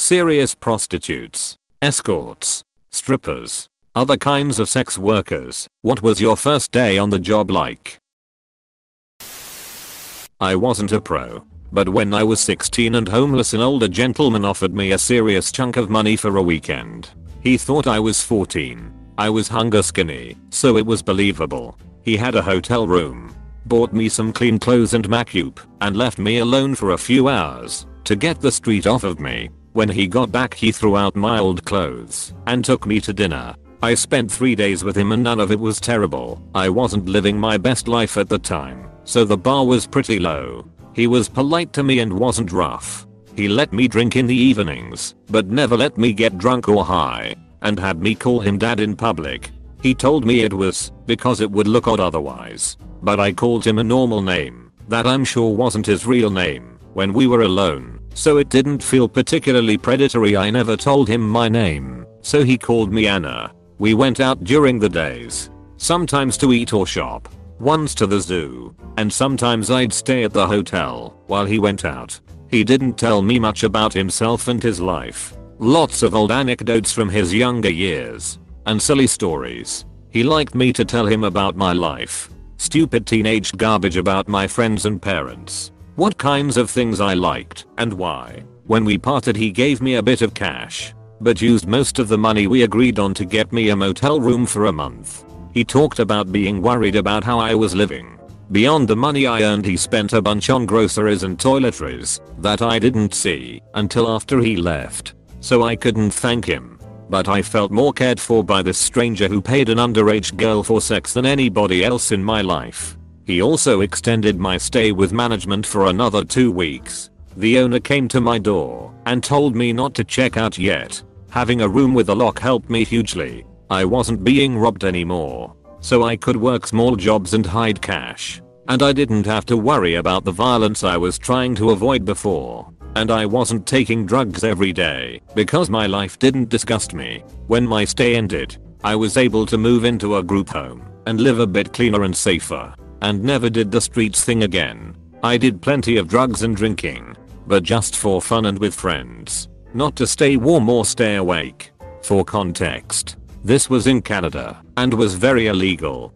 serious prostitutes, escorts, strippers, other kinds of sex workers. What was your first day on the job like? I wasn't a pro, but when I was 16 and homeless, an older gentleman offered me a serious chunk of money for a weekend. He thought I was 14. I was hunger skinny, so it was believable. He had a hotel room, bought me some clean clothes and makeup, and left me alone for a few hours to get the street off of me. When he got back, he threw out my old clothes and took me to dinner. I spent 3 days with him and none of it was terrible. I wasn't living my best life at the time, so the bar was pretty low. He was polite to me and wasn't rough. He let me drink in the evenings, but never let me get drunk or high, and had me call him dad in public. He told me it was because it would look odd otherwise, but I called him a normal name that I'm sure wasn't his real name when we were alone, so it didn't feel particularly predatory. I never told him my name, so he called me Anna. We went out during the days, sometimes to eat or shop, once to the zoo, and sometimes I'd stay at the hotel while he went out. He didn't tell me much about himself and his life. Lots of old anecdotes from his younger years and silly stories. He liked me to tell him about my life. Stupid teenage garbage about my friends and parents. What kinds of things I liked and why. When we parted, he gave me a bit of cash, but used most of the money we agreed on to get me a motel room for a month. He talked about being worried about how I was living. Beyond the money I earned, he spent a bunch on groceries and toiletries that I didn't see until after he left, so I couldn't thank him. But I felt more cared for by this stranger who paid an underage girl for sex than anybody else in my life. He also extended my stay with management for another 2 weeks. The owner came to my door and told me not to check out yet. Having a room with a lock helped me hugely. I wasn't being robbed anymore, so I could work small jobs and hide cash. And I didn't have to worry about the violence I was trying to avoid before. And I wasn't taking drugs every day because my life didn't disgust me. When my stay ended, I was able to move into a group home and live a bit cleaner and safer, and never did the streets thing again. I did plenty of drugs and drinking, but just for fun and with friends, not to stay warm or stay awake. For context, this was in Canada and was very illegal.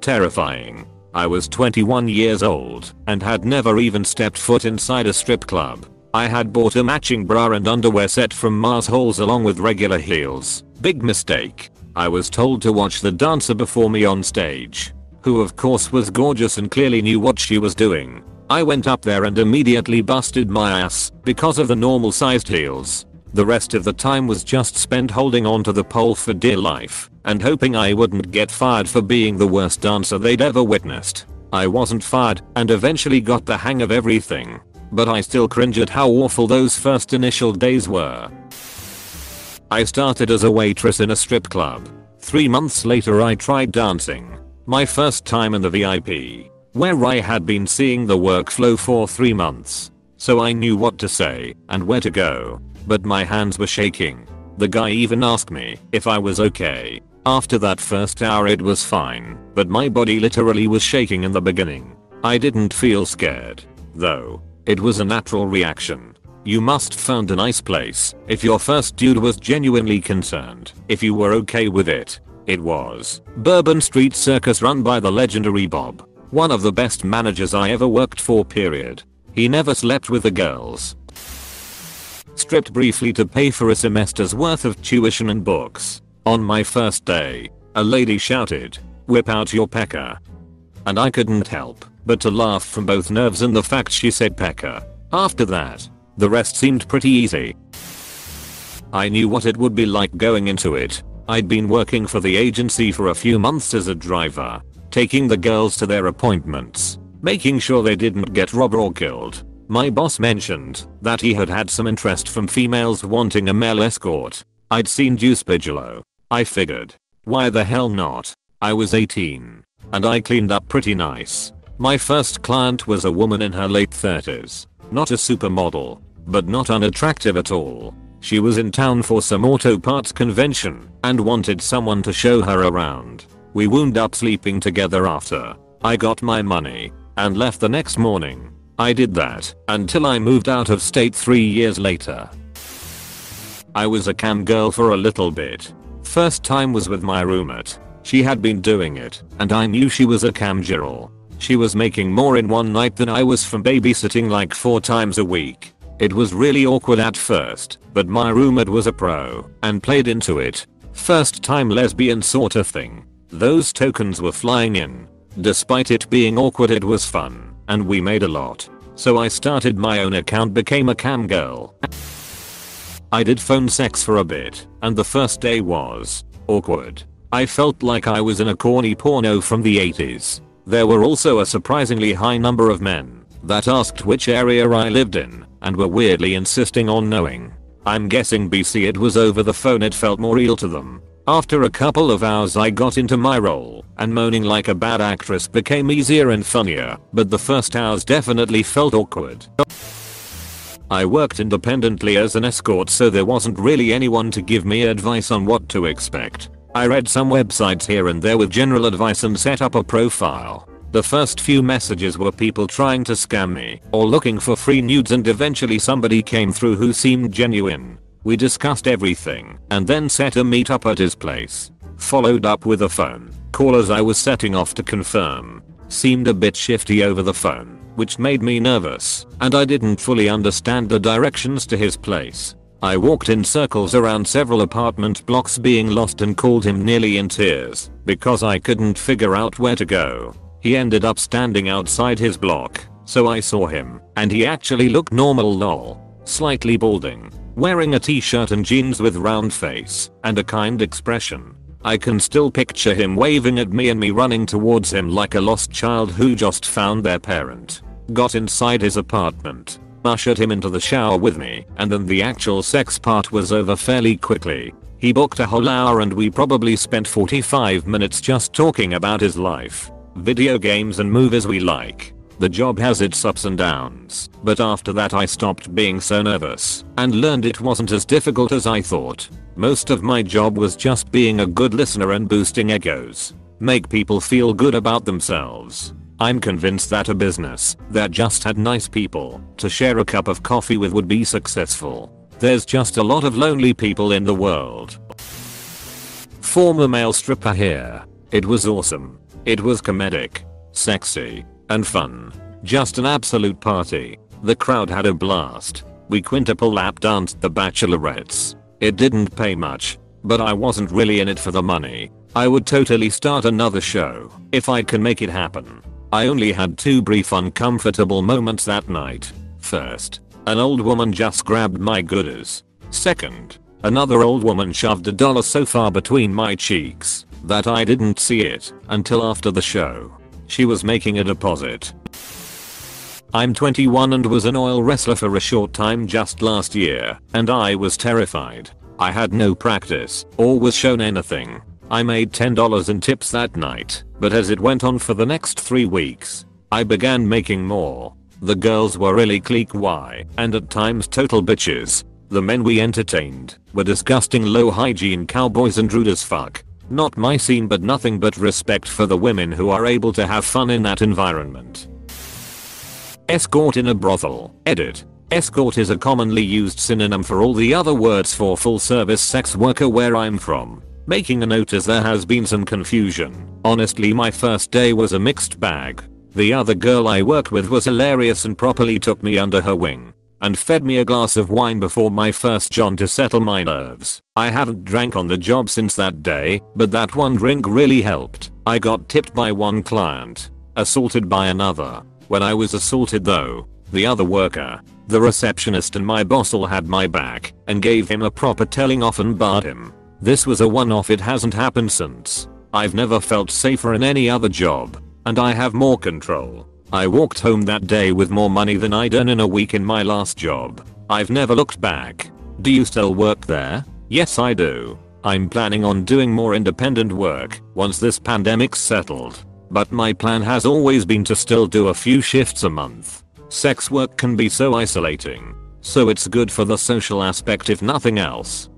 Terrifying. I was 21 years old and had never even stepped foot inside a strip club. I had bought a matching bra and underwear set from Mars Halls along with regular heels. Big mistake. I was told to watch the dancer before me on stage, who of course was gorgeous and clearly knew what she was doing. I went up there and immediately busted my ass because of the normal sized heels. The rest of the time was just spent holding on to the pole for dear life and hoping I wouldn't get fired for being the worst dancer they'd ever witnessed. I wasn't fired and eventually got the hang of everything, but I still cringe at how awful those first initial days were. I started as a waitress in a strip club. 3 months later I tried dancing. My first time in the VIP, where I had been seeing the workflow for 3 months, so I knew what to say and where to go. But my hands were shaking. The guy even asked me if I was okay. After that first hour it was fine, but my body literally was shaking in the beginning. I didn't feel scared, though. It was a natural reaction. You must found a nice place if your first dude was genuinely concerned if you were okay with it. It was Bourbon Street Circus, run by the legendary Bob, one of the best managers I ever worked for, period. He never slept with the girls. Stripped briefly to pay for a semester's worth of tuition and books. On my first day, a lady shouted, "Whip out your pecker." And I couldn't help but to laugh from both nerves and the fact she said pecker. After that, the rest seemed pretty easy. I knew what it would be like going into it. I'd been working for the agency for a few months as a driver, taking the girls to their appointments, making sure they didn't get robbed or killed. My boss mentioned that he had had some interest from females wanting a male escort. I'd seen Juice Bigelow. I figured, why the hell not? I was 18, and I cleaned up pretty nice. My first client was a woman in her late 30s. Not a supermodel, but not unattractive at all. She was in town for some auto parts convention and wanted someone to show her around. We wound up sleeping together after I got my money and left the next morning. I did that until I moved out of state 3 years later. I was a cam girl for a little bit. First time was with my roommate. She had been doing it, and I knew she was a cam girl. She was making more in one night than I was from babysitting like 4 times a week. It was really awkward at first, but my roommate was a pro and played into it. First time lesbian sort of thing. Those tokens were flying in. Despite it being awkward, it was fun, and we made a lot. So I started my own account, became a cam girl. I did phone sex for a bit, and the first day was awkward. I felt like I was in a corny porno from the 80s. There were also a surprisingly high number of men that asked which area I lived in and were weirdly insisting on knowing. I'm guessing BC it was over the phone, it felt more real to them. After a couple of hours I got into my role, and moaning like a bad actress became easier and funnier, but the first hours definitely felt awkward. I worked independently as an escort, so there wasn't really anyone to give me advice on what to expect. I read some websites here and there with general advice and set up a profile. The first few messages were people trying to scam me or looking for free nudes, and eventually somebody came through who seemed genuine. We discussed everything and then set a meetup at his place. Followed up with a phone call as I was setting off to confirm. Seemed a bit shifty over the phone, which made me nervous, and I didn't fully understand the directions to his place. I walked in circles around several apartment blocks being lost and called him nearly in tears because I couldn't figure out where to go. He ended up standing outside his block, so I saw him, and he actually looked normal lol. Slightly balding, wearing a t-shirt and jeans with round face and a kind expression. I can still picture him waving at me and me running towards him like a lost child who just found their parent. Got inside his apartment, ushered him into the shower with me, and then the actual sex part was over fairly quickly. He booked a whole hour and we probably spent 45 minutes just talking about his life, video games and movies we like. The job has its ups and downs, but after that I stopped being so nervous and learned it wasn't as difficult as I thought. Most of my job was just being a good listener and boosting egos. Make people feel good about themselves. I'm convinced that a business that just had nice people to share a cup of coffee with would be successful. There's just a lot of lonely people in the world. Former male stripper here. It was awesome. It was comedic, sexy, and fun. Just an absolute party. The crowd had a blast. We quintuple lap danced the bachelorettes. It didn't pay much, but I wasn't really in it for the money. I would totally start another show if I can make it happen. I only had 2 brief uncomfortable moments that night. First, an old woman just grabbed my goodies. Second, another old woman shoved $1 so far between my cheeks that I didn't see it until after the show. She was making a deposit. I'm 21 and was an oil wrestler for a short time just last year, and I was terrified. I had no practice or was shown anything. I made $10 in tips that night, but as it went on for the next 3 weeks, I began making more. The girls were really clique-y and at times total bitches. The men we entertained were disgusting low hygiene cowboys and rude as fuck. Not my scene, but nothing but respect for the women who are able to have fun in that environment. Escort in a brothel. Edit. Escort is a commonly used synonym for all the other words for full service sex worker where I'm from. Making a note as there has been some confusion. Honestly, my first day was a mixed bag. The other girl I worked with was hilarious and properly took me under her wing and fed me a glass of wine before my first john to settle my nerves. I haven't drank on the job since that day, but that one drink really helped. I got tipped by one client, assaulted by another. When I was assaulted though, the other worker, the receptionist and my boss all had my back and gave him a proper telling off and barred him. This was a one-off, it hasn't happened since. I've never felt safer in any other job, and I have more control. I walked home that day with more money than I'd earn in a week in my last job. I've never looked back. Do you still work there? Yes, I do. I'm planning on doing more independent work once this pandemic's settled. But my plan has always been to still do a few shifts a month. Sex work can be so isolating, so it's good for the social aspect if nothing else.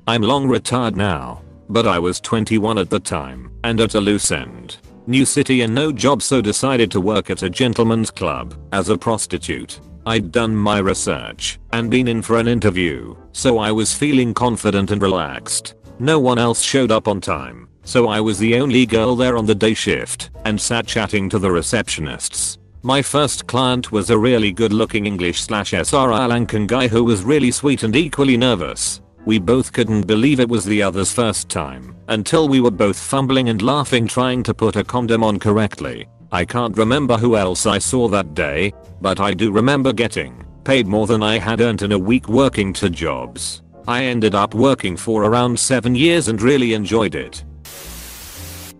I'm long retired now, but I was 21 at the time and at a loose end. New city and no job, so decided to work at a gentleman's club as a prostitute. I'd done my research and been in for an interview, so I was feeling confident and relaxed. No one else showed up on time, so I was the only girl there on the day shift and sat chatting to the receptionists. My first client was a really good looking English/SRI Lankan guy who was really sweet and equally nervous. We both couldn't believe it was the other's first time until we were both fumbling and laughing trying to put a condom on correctly. I can't remember who else I saw that day, but I do remember getting paid more than I had earned in a week working 2 jobs. I ended up working for around 7 years and really enjoyed it.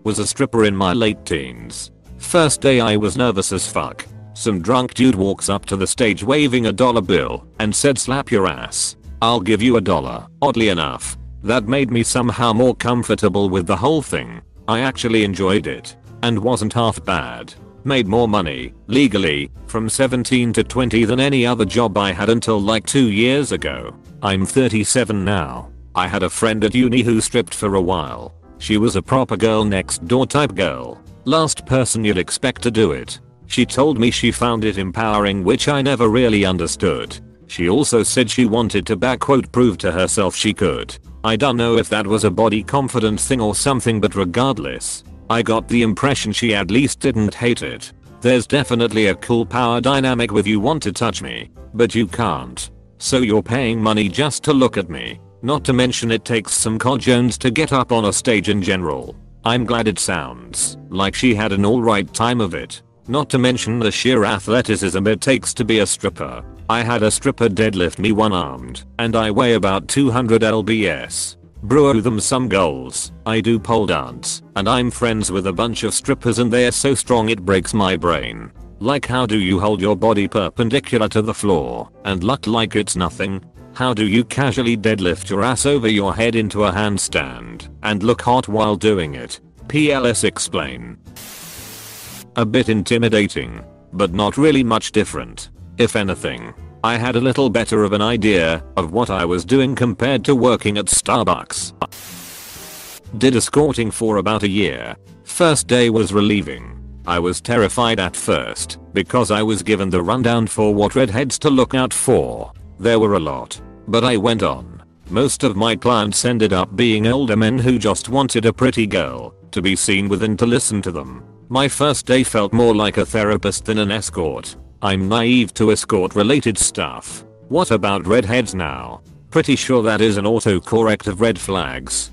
Was a stripper in my late teens. First day I was nervous as fuck. Some drunk dude walks up to the stage waving a dollar bill and said slap your ass. I'll give you $1. Oddly enough, that made me somehow more comfortable with the whole thing. I actually enjoyed it and wasn't half bad. Made more money, legally, from 17 to 20 than any other job I had until like 2 years ago. I'm 37 now. I had a friend at uni who stripped for a while. She was a proper girl next door type girl. Last person you'd expect to do it. She told me she found it empowering, which I never really understood. She also said she wanted to prove to herself she could. I don't know if that was a body confidence thing or something, but regardless, I got the impression she at least didn't hate it. There's definitely a cool power dynamic with you want to touch me, but you can't. So you're paying money just to look at me. Not to mention it takes some cojones to get up on a stage in general. I'm glad it sounds like she had an alright time of it. Not to mention the sheer athleticism it takes to be a stripper. I had a stripper deadlift me one-armed, and I weigh about 200 lbs. Brew them some goals. I do pole dance, and I'm friends with a bunch of strippers and they're so strong it breaks my brain. Like, how do you hold your body perpendicular to the floor and look like it's nothing? How do you casually deadlift your ass over your head into a handstand and look hot while doing it? PLS explain. A bit intimidating, but not really much different. If anything, I had a little better of an idea of what I was doing compared to working at Starbucks. Did escorting for about a year. First day was relieving. I was terrified at first because I was given the rundown for what redheads to look out for. There were a lot, but I went on. Most of my clients ended up being older men who just wanted a pretty girl to be seen with and to listen to them. My first day felt more like a therapist than an escort. I'm naive to escort related stuff. What about redheads now? Pretty sure that is an autocorrect of red flags.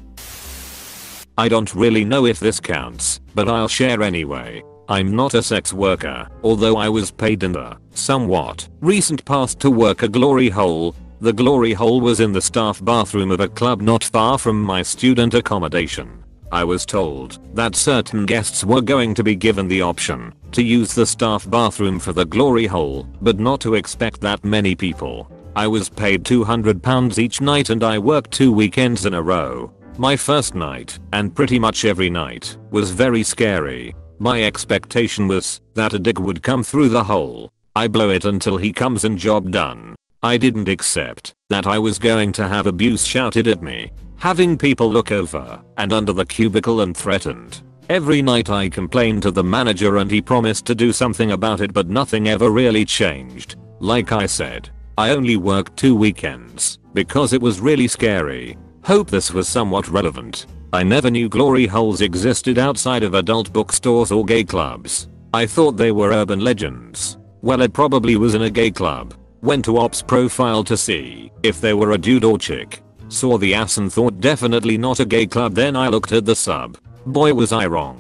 I don't really know if this counts, but I'll share anyway. I'm not a sex worker, although I was paid in the somewhat recent past to work a glory hole. The glory hole was in the staff bathroom of a club not far from my student accommodation. I was told that certain guests were going to be given the option to use the staff bathroom for the glory hole, but not to expect that many people. I was paid £200 each night and I worked 2 weekends in a row. My first night, and pretty much every night, was very scary. My expectation was that a dick would come through the hole. I blow it until he comes and job done. I didn't accept that I was going to have abuse shouted at me, having people look over and under the cubicle and threatened. Every night I complained to the manager and he promised to do something about it, but nothing ever really changed. Like I said, I only worked 2 weekends because it was really scary. Hope this was somewhat relevant. I never knew glory holes existed outside of adult bookstores or gay clubs. I thought they were urban legends. Well, it probably was in a gay club. Went to ops profile to see if they were a dude or chick. Saw the ass and thought definitely not a gay club. Then I looked at the sub. Boy, was I wrong.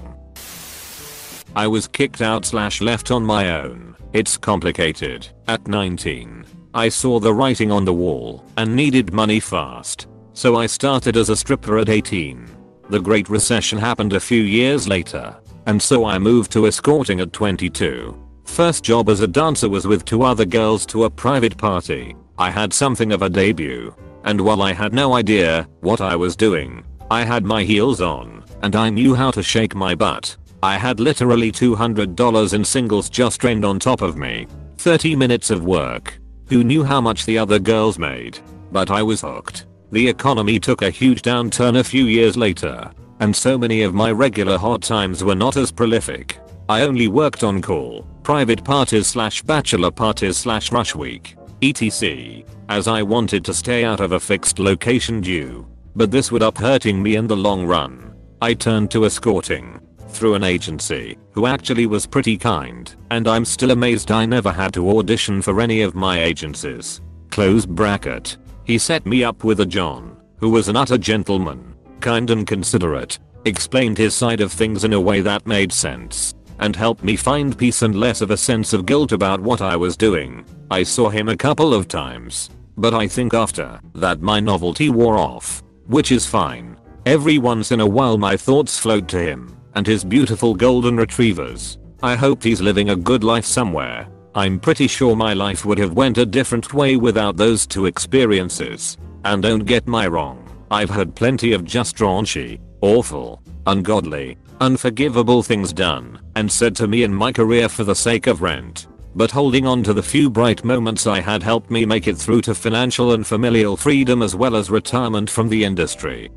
I was kicked out / left on my own. It's complicated. At 19, I saw the writing on the wall and needed money fast. So I started as a stripper at 18. The Great Recession happened a few years later, and so I moved to escorting at 22. First job as a dancer was with 2 other girls to a private party. I had something of a debut, and while I had no idea what I was doing, I had my heels on, and I knew how to shake my butt. I had literally $200 in singles just drained on top of me. 30 minutes of work. Who knew how much the other girls made? But I was hooked. The economy took a huge downturn a few years later, and so many of my regular hot times were not as prolific. I only worked on call, private parties slash bachelor parties slash rush week, etc. as I wanted to stay out of a fixed location but this would up hurting me in the long run. I turned to escorting through an agency who actually was pretty kind, and I'm still amazed I never had to audition for any of my agencies. Close bracket. He set me up with a John, who was an utter gentleman, kind and considerate, explained his side of things in a way that made sense, and helped me find peace and less of a sense of guilt about what I was doing. I saw him a couple of times, but I think after that my novelty wore off, which is fine. Every once in a while my thoughts float to him and his beautiful golden retrievers. I hope he's living a good life somewhere. I'm pretty sure my life would have went a different way without those two experiences. And don't get me wrong, I've heard plenty of just raunchy, awful, ungodly, unforgivable things done and said to me in my career for the sake of rent. But holding on to the few bright moments I had helped me make it through to financial and familial freedom as well as retirement from the industry.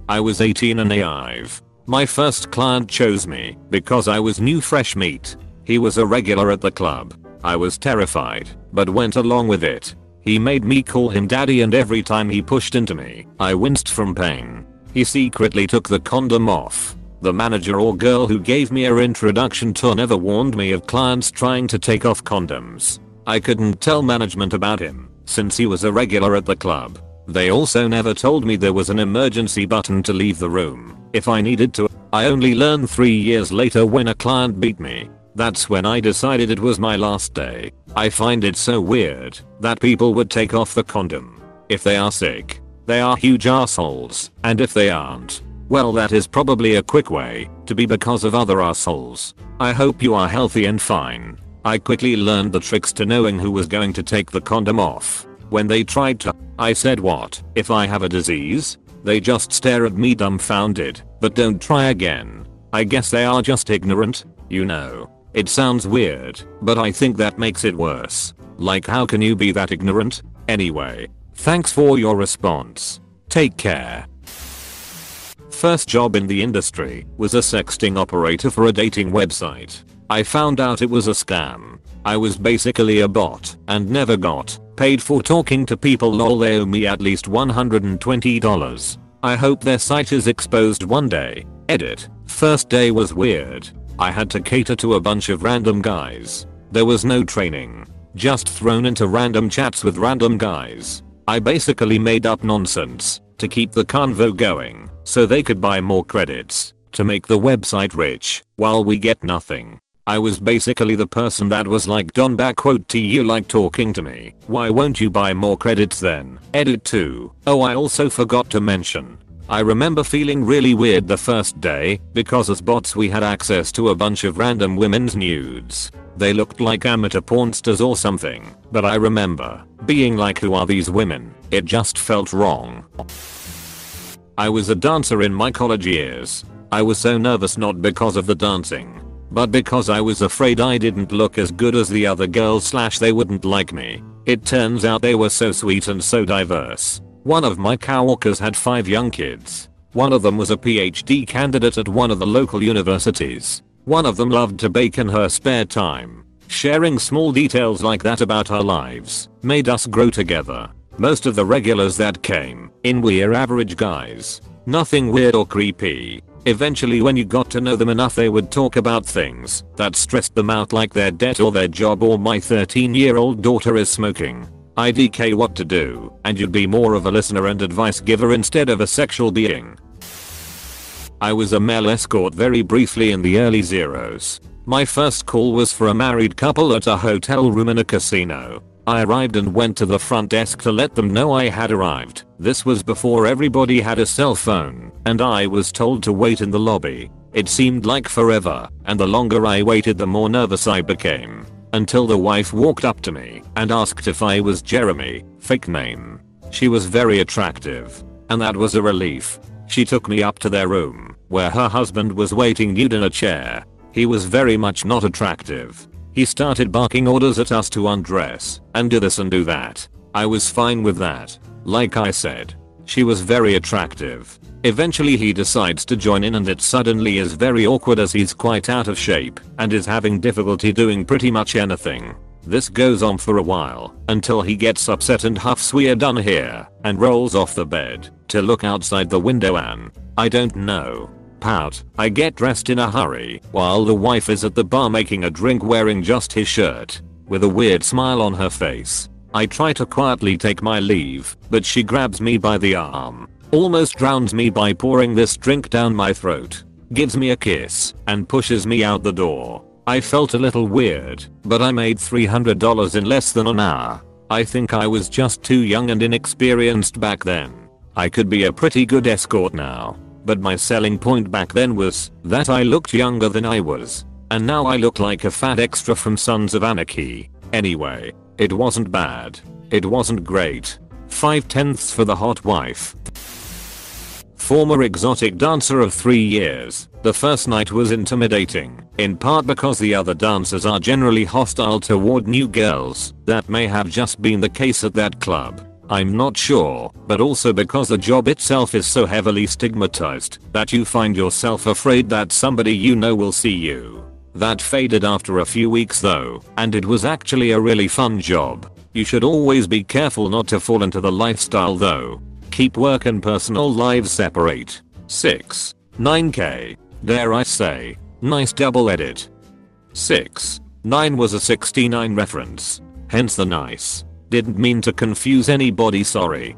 I was 18 and naive. My first client chose me because I was new fresh meat. He was a regular at the club. I was terrified, but went along with it. He made me call him daddy, and every time he pushed into me, I winced from pain. He secretly took the condom off. The manager or girl who gave me her introduction tour never warned me of clients trying to take off condoms. I couldn't tell management about him, since he was a regular at the club. They also never told me there was an emergency button to leave the room if I needed to. I only learned 3 years later when a client beat me. That's when I decided it was my last day. I find it so weird that people would take off the condom. If they are sick, they are huge assholes, and if they aren't, well, that is probably a quick way to be because of other assholes. I hope you are healthy and fine. I quickly learned the tricks to knowing who was going to take the condom off. When they tried to, I said, what if I have a disease? They just stare at me dumbfounded, but don't try again. I guess they are just ignorant, you know. It sounds weird, but I think that makes it worse. Like, how can you be that ignorant? Anyway, thanks for your response. Take care. First job in the industry was a sexting operator for a dating website. I found out it was a scam. I was basically a bot and never got paid for talking to people. Lol, they owe me at least $120. I hope their site is exposed one day. Edit. First day was weird. I had to cater to a bunch of random guys. There was no training. Just thrown into random chats with random guys. I basically made up nonsense to keep the convo going so they could buy more credits to make the website rich while we get nothing. I was basically the person that was like, Don backquote T, you like talking to me, why won't you buy more credits then? Edit 2. Oh, I also forgot to mention, I remember feeling really weird the first day because as bots we had access to a bunch of random women's nudes. They looked like amateur porn stars or something, but I remember being like, who are these women? It just felt wrong. I was a dancer in my college years. I was so nervous, not because of the dancing, but because I was afraid I didn't look as good as the other girls / they wouldn't like me. It turns out they were so sweet and so diverse. One of my coworkers had 5 young kids. One of them was a PhD candidate at one of the local universities. One of them loved to bake in her spare time. Sharing small details like that about our lives made us grow together. Most of the regulars that came in were average guys. Nothing weird or creepy. Eventually, when you got to know them enough, they would talk about things that stressed them out, like their debt or their job or my 13-year-old daughter is smoking. IDK what to do, and you'd be more of a listener and advice giver instead of a sexual being. I was a male escort very briefly in the early zeros. My first call was for a married couple at a hotel room in a casino. I arrived and went to the front desk to let them know I had arrived. This was before everybody had a cell phone, and I was told to wait in the lobby. It seemed like forever, and the longer I waited the more nervous I became. Until the wife walked up to me and asked if I was Jeremy, fake name. She was very attractive, and that was a relief. She took me up to their room, where her husband was waiting nude in a chair. He was very much not attractive. He started barking orders at us to undress and do this and do that. I was fine with that. Like I said, she was very attractive. Eventually he decides to join in and it suddenly is very awkward as he's quite out of shape and is having difficulty doing pretty much anything. This goes on for a while until he gets upset and huffs "We're done here" and rolls off the bed to look outside the window and, I don't know, pout. I get dressed in a hurry while the wife is at the bar making a drink wearing just his shirt with a weird smile on her face. I try to quietly take my leave, but she grabs me by the arm, almost drowns me by pouring this drink down my throat, gives me a kiss, and pushes me out the door. I felt a little weird, but I made $300 in less than an hour. I think I was just too young and inexperienced back then. I could be a pretty good escort now, but my selling point back then was that I looked younger than I was. And now I look like a fat extra from Sons of Anarchy. Anyway, it wasn't bad. It wasn't great. 5/10 for the hot wife. Former exotic dancer of 3 years. The first night was intimidating, in part because the other dancers are generally hostile toward new girls. That may have just been the case at that club. I'm not sure, but also because the job itself is so heavily stigmatized that you find yourself afraid that somebody you know will see you. That faded after a few weeks though, and it was actually a really fun job. You should always be careful not to fall into the lifestyle though. Keep work and personal lives separate. 6. 9k. Dare I say, nice double edit. 6. 9 was a 69 reference. Hence the nice. Didn't mean to confuse anybody, sorry.